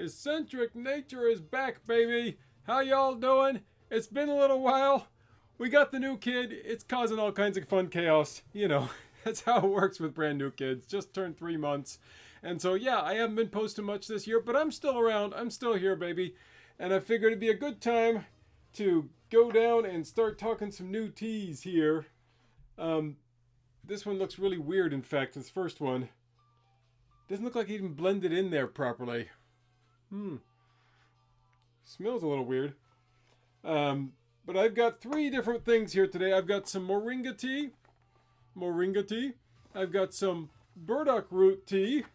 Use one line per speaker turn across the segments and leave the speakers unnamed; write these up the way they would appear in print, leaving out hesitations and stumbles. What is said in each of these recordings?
Eccentric nature is back, baby. How y'all doing? It's been a little while. We got the new kid. It's causing all kinds of fun chaos. You know, that's how it works with brand new kids. Just turned 3 months. And so, yeah, I haven't been posting much this year, but I'm still around. I'm still here, baby. And I figured it'd be a good time to go down and start talking some new teas here. This one looks really weird, in fact, this first one. Doesn't look like it even blended in there properly. Smells a little weird. But I've got 3 different things here today. I've got some moringa tea. I've got some burdock root tea.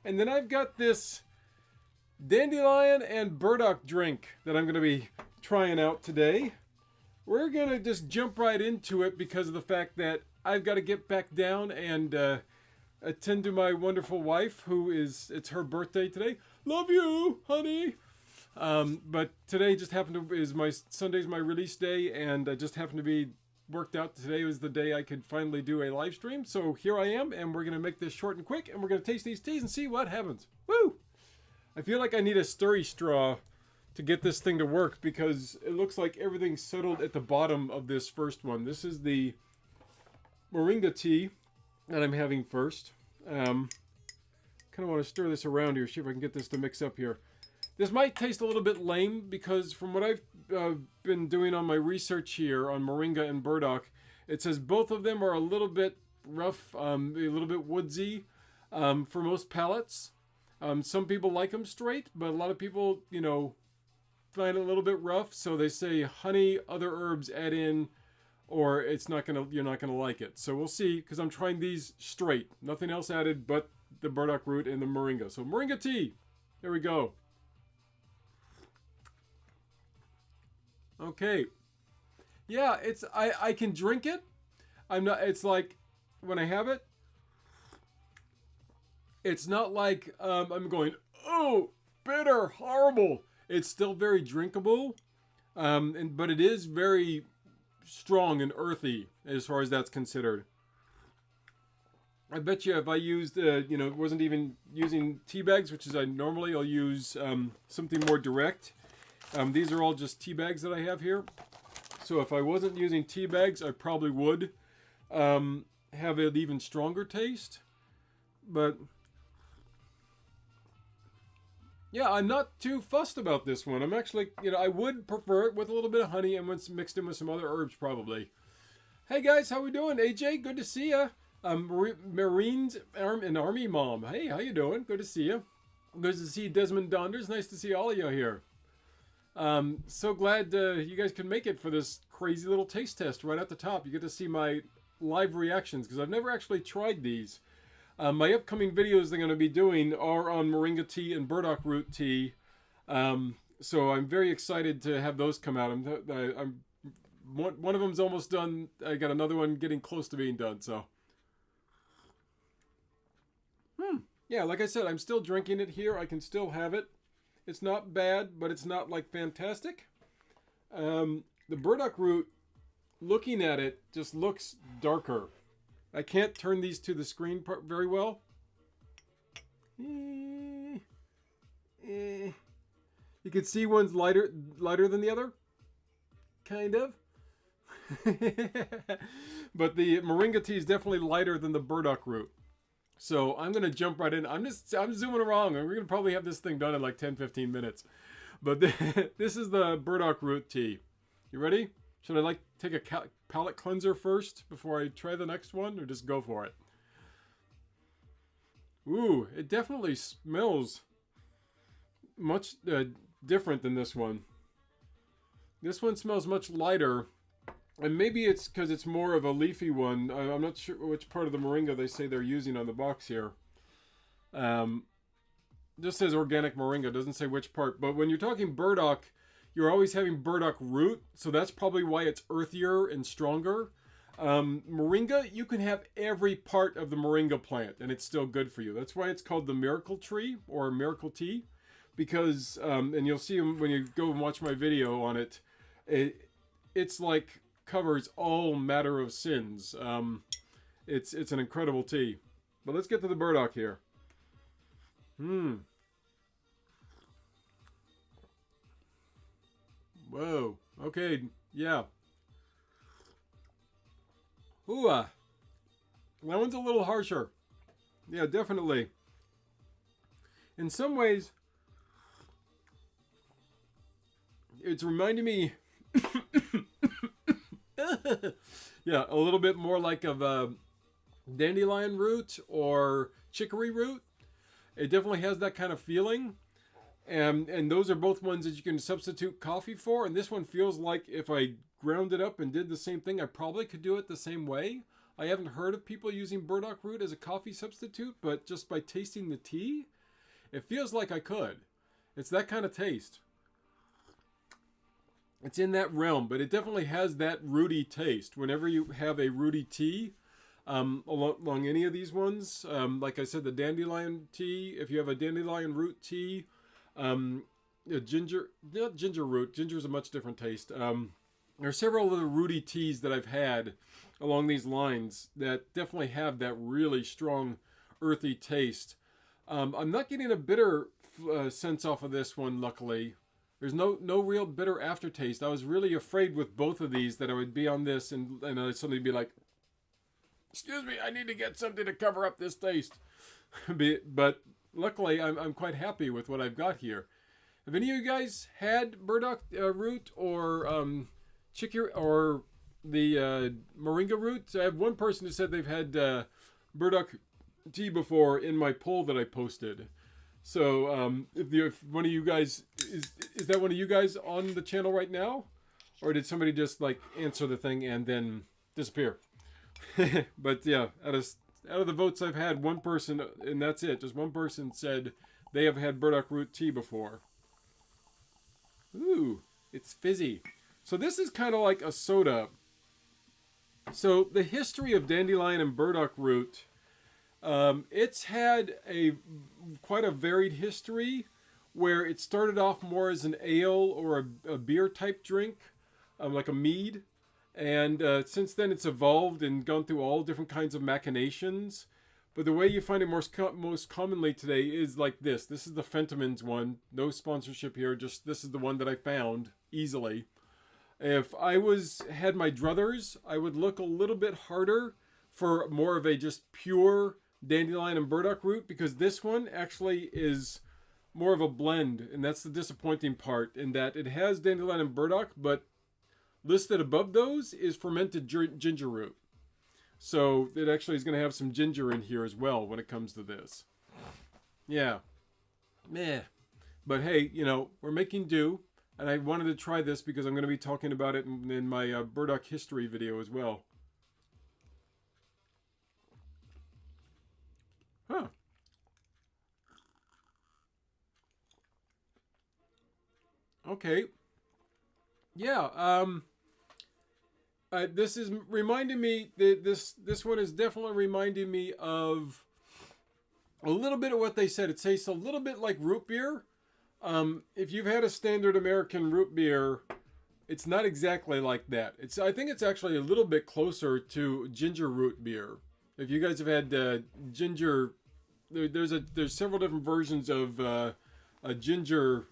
And then I've got this dandelion and burdock drink that I'm going to be trying out today. We're going to just jump right into it because of the fact that I've got to get back down and attend to my wonderful wife, it's her birthday today. Love you, honey. But today just happened to is Sunday's my release day, and I just happened to be worked out. Today was the day I could finally do a live stream. So here I am, and we're gonna make this short and quick, and we're gonna taste these teas and see what happens. Woo! I feel like I need a stirry straw to get this thing to work because it looks like everything's settled at the bottom of this first one. This is the moringa tea that I'm having first. Kind of want to stir this around here, see if I can get this to mix up here. This might taste a little bit lame because from what I've been doing on my research here on moringa and burdock, it says both of them are a little bit rough, a little bit woodsy for most palates. Some people like them straight, but a lot of people, you know, find it a little bit rough. So they say honey, other herbs add in, or you're not gonna like it. So we'll see, because I'm trying these straight, nothing else added but the burdock root and the moringa. So moringa tea, there we go. Okay, yeah, I can drink it. It's like when I have it, it's not like I'm going, oh, bitter, horrible. It's still very drinkable, but it is very strong and earthy as far as that's considered. I bet you if I used, wasn't even using tea bags, which is I'll use something more direct. These are all just tea bags that I have here. So if I wasn't using tea bags, I probably would have an even stronger taste. But yeah, I'm not too fussed about this one. I'm actually, I would prefer it with a little bit of honey and once mixed in with some other herbs probably. Hey guys, how we doing? AJ, good to see ya. Marines and Army Mom. Hey, how you doing? Good to see you. Good to see Desmond Donders. Nice to see all of you here. So glad you guys can make it for this crazy little taste test right at the top. You get to see my live reactions because I've never actually tried these. My upcoming videos they're going to be doing are on moringa tea and burdock root tea. So I'm very excited to have those come out. One of them's almost done. I got another one getting close to being done. So, yeah, like I said, I'm still drinking it here. I can still have it. It's not bad, but it's not like fantastic. The burdock root, looking at it, just looks darker. I can't turn these to the screen very well. You can see one's lighter than the other. Kind of. But the moringa tea is definitely lighter than the burdock root. So I'm going to jump right in. I'm zooming around. We're going to probably have this thing done in like 10-15 minutes. But this is the burdock root tea. You ready? Should I take a palate cleanser first before I try the next one, or just go for it? Ooh, it definitely smells much different than this one. This one smells much lighter. And maybe it's because it's more of a leafy one. I'm not sure which part of the moringa they say they're using on the box here. Just says organic moringa, doesn't say which part. But when you're talking burdock, you're always having burdock root. So that's probably why it's earthier and stronger. Moringa, you can have every part of the moringa plant and it's still good for you. That's why it's called the miracle tree or miracle tea. Because, and you'll see when you go and watch my video on it, it's like covers all matter of sins. It's an incredible tea. But let's get to the burdock here. Whoa. Okay. Yeah. Ooh. That one's a little harsher. Yeah, definitely. In some ways, it's reminding me, yeah, a little bit more like of a dandelion root or chicory root. It definitely has that kind of feeling. And those are both ones that you can substitute coffee for. And this one feels like if I ground it up and did the same thing, I probably could do it the same way. I haven't heard of people using burdock root as a coffee substitute, but just by tasting the tea, it feels like I could. It's that kind of taste. It's in that realm, but it definitely has that rooty taste. Whenever you have a rooty tea, along any of these ones, like I said, the dandelion tea, if you have a dandelion root tea, ginger, not ginger root, ginger is a much different taste. There are several of the rooty teas that I've had along these lines that definitely have that really strong earthy taste. I'm not getting a bitter sense off of this one, luckily. There's no real bitter aftertaste. I was really afraid with both of these that I would be on this and I'd suddenly be like, excuse me, I need to get something to cover up this taste. But luckily, I'm quite happy with what I've got here. Have any of you guys had burdock root or chicory or the moringa root? I have one person who said they've had burdock tea before in my poll that I posted. So if one of you guys is that one of you guys on the channel right now, or did somebody just like answer the thing and then disappear? But yeah, out of the votes I've had, one person, and that's it. Just one person said they have had burdock root tea before. Ooh, it's fizzy. So this is kind of like a soda. So the history of dandelion and burdock root, it's had quite a varied history, where it started off more as an ale or a beer type drink, like a mead. And since then it's evolved and gone through all different kinds of machinations. But the way you find it most commonly today is like this. This is the Fentimans one. No sponsorship here. Just this is the one that I found easily. If I had my druthers, I would look a little bit harder for more of a just pure dandelion and burdock root, because this one actually is more of a blend. And that's the disappointing part, in that it has dandelion and burdock, but listed above those is fermented ginger root. So it actually is going to have some ginger in here as well when it comes to this. Yeah. Meh. But hey, we're making do. And I wanted to try this because I'm going to be talking about it in my burdock history video as well. Huh. Okay. Yeah, this is reminding me that this one is definitely reminding me of a little bit of what they said. It tastes a little bit like root beer. If you've had a standard American root beer, it's not exactly like that. I think it's actually a little bit closer to ginger root beer. If you guys have had ginger, there's several different versions of a ginger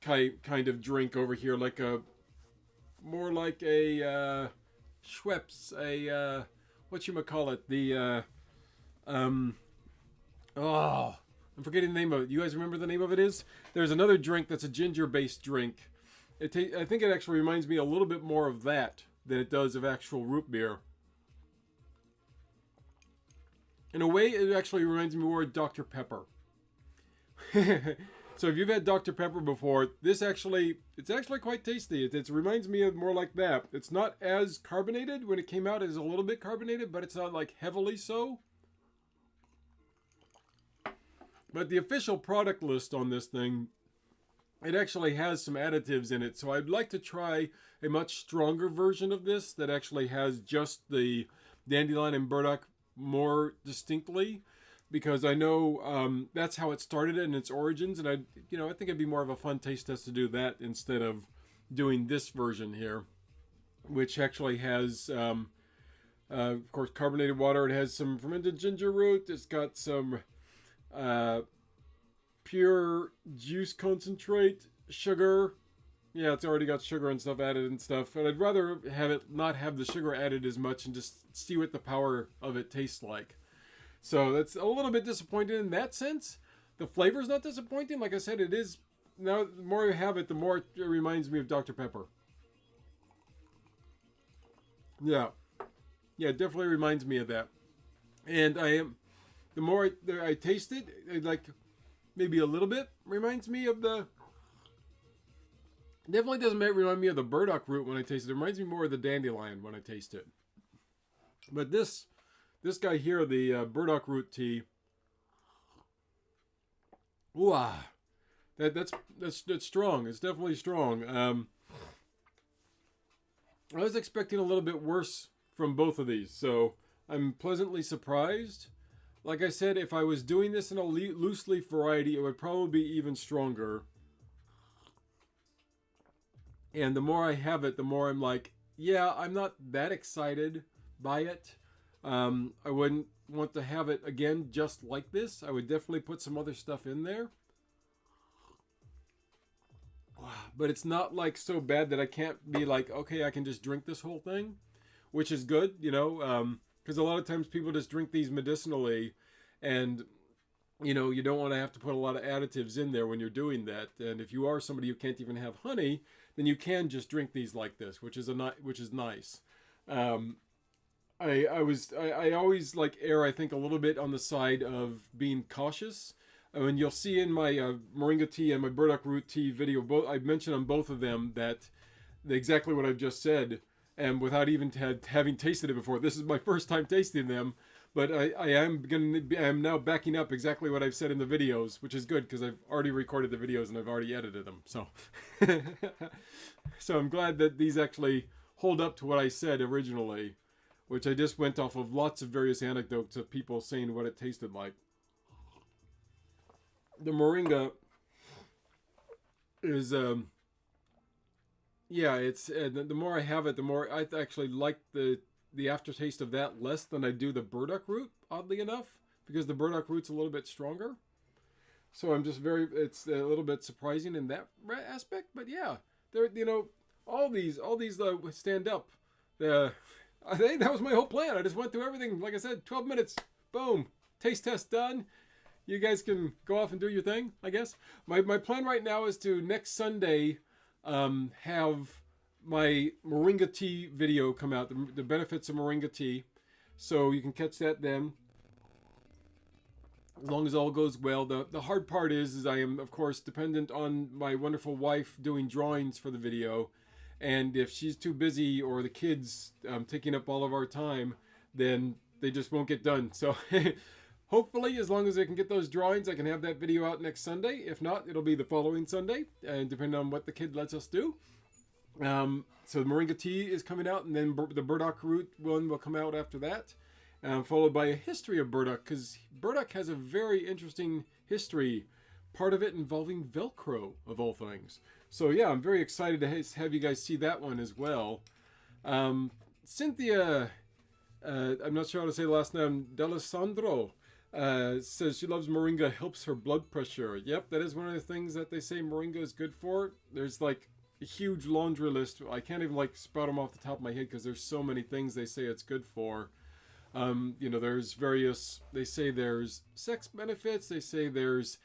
kind of drink over here, like more like a Schweppes, I'm forgetting the name of it. You guys remember the name of it is? There's another drink that's a ginger-based drink. I think it actually reminds me a little bit more of that than it does of actual root beer. In a way, it actually reminds me more of Dr. Pepper. So if you've had Dr. Pepper before, it's actually quite tasty. It reminds me of more like that. It's not as carbonated. When it came out, it was a little bit carbonated, but it's not like heavily so. But the official product list on this thing, it actually has some additives in it. So I'd like to try a much stronger version of this that actually has just the dandelion and burdock more distinctly, because I know that's how it started in its origins, and I think it'd be more of a fun taste test to do that instead of doing this version here, which actually has, of course, carbonated water. It has some fermented ginger root. It's got some pure juice concentrate, sugar, yeah, it's already got sugar and stuff added and stuff. And I'd rather have it not have the sugar added as much and just see what the power of it tastes like. So that's a little bit disappointing in that sense. The flavor's not disappointing. Like I said, it is. Now, the more I have it, the more it reminds me of Dr. Pepper. Yeah. Yeah, it definitely reminds me of that. And the more I taste it, like maybe a little bit reminds me of the. Definitely doesn't remind me of the burdock root when I taste it. It reminds me more of the dandelion when I taste it. But this guy here, the burdock root tea. Wow, that's strong. It's definitely strong. I was expecting a little bit worse from both of these, so I'm pleasantly surprised. Like I said, if I was doing this in a loose leaf variety, it would probably be even stronger. And the more I have it, the more I'm like, yeah, I'm not that excited by it. I wouldn't want to have it again just like this. I would definitely put some other stuff in there. But it's not like so bad that I can't be like, okay, I can just drink this whole thing, which is good, you know, because a lot of times people just drink these medicinally, and you know, you don't want to have to put a lot of additives in there when you're doing that. And if you are somebody who can't even have honey, then you can just drink these like this, which is nice. I always like err, I think, a little bit on the side of being cautious. I mean, you'll see in my moringa tea and my burdock root tea video, I mentioned on both of them that exactly what I've just said, and without even having tasted it before. This is my first time tasting them, but I am now backing up exactly what I've said in the videos, which is good because I've already recorded the videos and I've already edited them. So, so I'm glad that these actually hold up to what I said originally, which I just went off of lots of various anecdotes of people saying what it tasted like. The moringa is, yeah, it's the more I have it, the more I actually like the aftertaste of that less than I do the burdock root, oddly enough, because the burdock root's a little bit stronger. So I'm just it's a little bit surprising in that aspect, but yeah, they're, you know, all these stand up. I think that was my whole plan. I just went through everything. Like I said, 12 minutes, boom, taste test done. You guys can go off and do your thing, I guess. My plan right now is to next Sunday have my moringa tea video come out, the benefits of moringa tea. So you can catch that then, as long as all goes well. The hard part is I am, of course, dependent on my wonderful wife doing drawings for the video. And if she's too busy or the kids taking up all of our time, then they just won't get done. So hopefully, as long as I can get those drawings, I can have that video out next Sunday. If not, it'll be the following Sunday, and depending on what the kid lets us do. So the moringa tea is coming out, and then the burdock root one will come out after that, followed by a history of burdock, because burdock has a very interesting history, part of it involving Velcro, of all things. So yeah, I'm very excited to have you guys see that one as well. Cynthia, I'm not sure how to say the last name, D'Alessandro, says she loves moringa, helps her blood pressure. Yep, that is one of the things that they say moringa is good for. There's like a huge laundry list. I can't even like spout them off the top of my head because there's so many things they say it's good for. You know, there's various, they say there's sex benefits, they say there's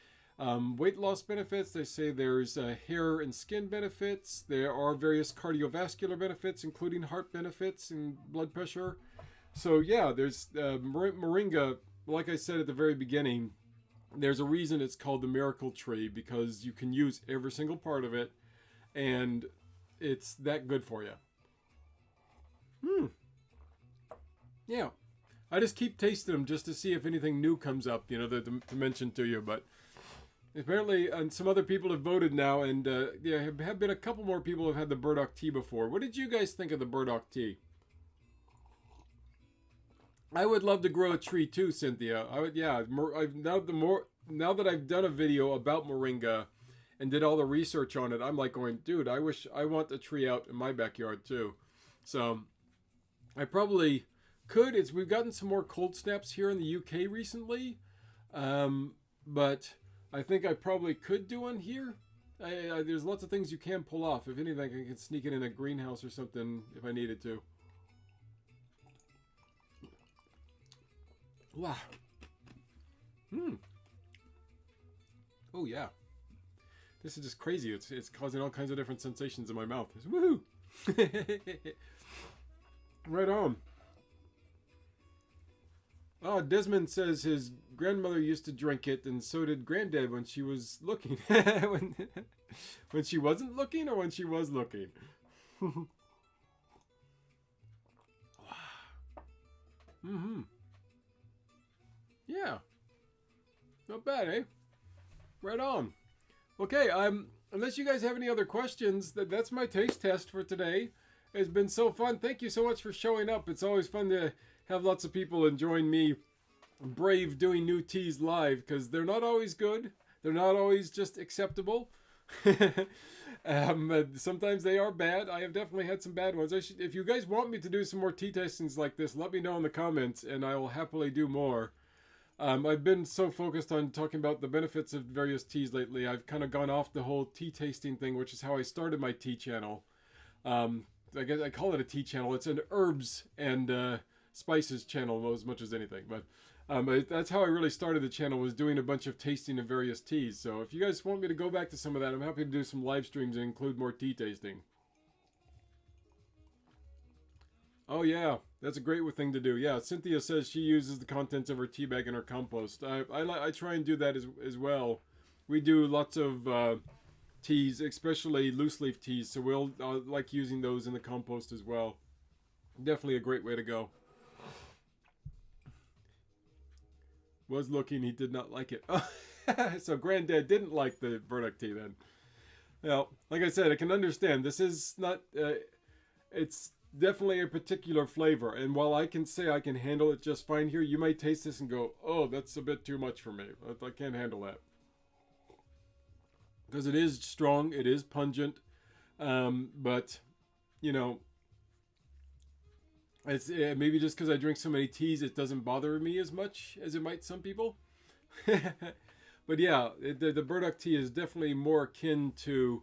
weight loss benefits, they say there's hair and skin benefits, there are various cardiovascular benefits, including heart benefits and blood pressure. So yeah, there's moringa, like I said at the very beginning, there's a reason it's called the miracle tree, because you can use every single part of it, and it's that good for you. Yeah. I just keep tasting them just to see if anything new comes up, you know, to mention to you. But apparently, and some other people have voted now, and yeah, have been a couple more people who have had the burdock tea before. What did you guys think of the burdock tea? I would love to grow a tree too, Cynthia. I would, yeah. Now that I've done a video about moringa and did all the research on it, I'm like going, dude, I want a tree out in my backyard too. So I probably could. We've gotten some more cold snaps here in the UK recently, but I think I probably could do one here. There's lots of things you can pull off. If anything, I can sneak it in a greenhouse or something if I needed to. Wow. Oh yeah. This is just crazy. It's causing all kinds of different sensations in my mouth. Woohoo! Right on. Oh, Desmond says his grandmother used to drink it, and so did Granddad when she was looking. when she wasn't looking, or when she was looking. Yeah. Not bad, eh? Right on. Okay, unless you guys have any other questions, that's my taste test for today. It's been so fun. Thank you so much for showing up. It's always fun to have lots of people enjoying me brave doing new teas live, because they're not always good. They're not always just acceptable. Sometimes they are bad. I have definitely had some bad ones. If you guys want me to do some more tea tastings like this, let me know in the comments, and I will happily do more. I've been so focused on talking about the benefits of various teas lately, I've kind of gone off the whole tea tasting thing, which is how I started my tea channel. I guess I call it a tea channel. It's an herbs and spices channel as much as anything. But that's how I really started the channel, was doing a bunch of tasting of various teas. So if you guys want me to go back to some of that, I'm happy to do some live streams and include more tea tasting. Oh yeah, that's a great thing to do. Yeah, Cynthia says she uses the contents of her tea bag in her compost. I try and do that as well. We do lots of teas, especially loose leaf teas, so we'll like using those in the compost as well. Definitely a great way to go. Was looking, he did not like it. So Granddad didn't like the burdock tea then. Well, like I said, I can understand. This is not, it's definitely a particular flavor, and while I can say I can handle it just fine here, you might taste this and go, oh, that's a bit too much for me. I can't handle that. Because it is strong, it is pungent, but, you know, it's maybe just because I drink so many teas, it doesn't bother me as much as it might some people. But yeah, the burdock tea is definitely more akin to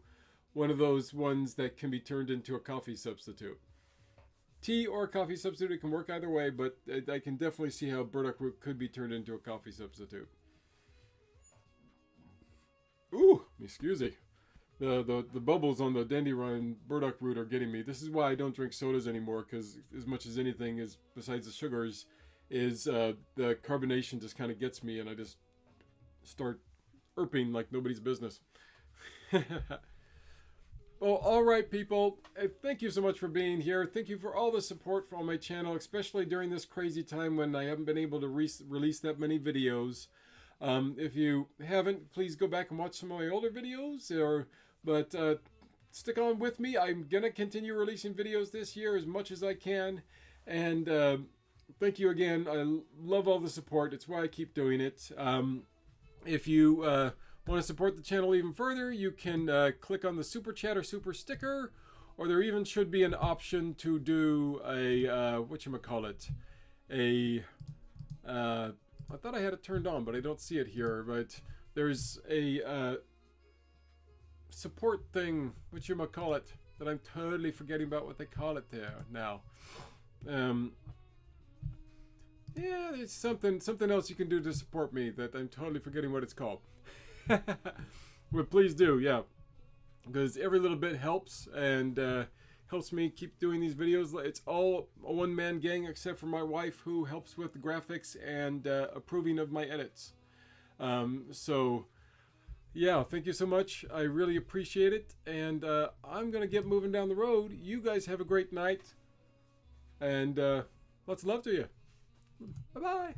one of those ones that can be turned into a coffee substitute. Tea or coffee substitute, it can work either way, but I can definitely see how burdock root could be turned into a coffee substitute. Ooh, excuse me. The bubbles on the dandelion burdock root are getting me. This is why I don't drink sodas anymore, because as much as anything, is besides the sugars, is the carbonation just kind of gets me, and I just start erping like nobody's business. Well, all right, people. Thank you so much for being here. Thank you for all the support on my channel, especially during this crazy time when I haven't been able to release that many videos. If you haven't, please go back and watch some of my older videos. But stick on with me. I'm gonna continue releasing videos this year as much as I can. And thank you again. I love all the support. It's why I keep doing it. If you want to support the channel even further, you can click on the super chat or super sticker, or there even should be an option to do a whatchamacallit, I thought I had it turned on, but I don't see it here. But there's a support thing, whatchamacallit, that I'm totally forgetting about what they call it there now. Yeah, there's something else you can do to support me that I'm totally forgetting what it's called. But please do, yeah, because every little bit helps, and helps me keep doing these videos. It's all a one-man gang except for my wife, who helps with the graphics and approving of my edits. So yeah, thank you so much. I really appreciate it, and I'm gonna get moving down the road. You guys have a great night, and lots of love to you. Bye-bye.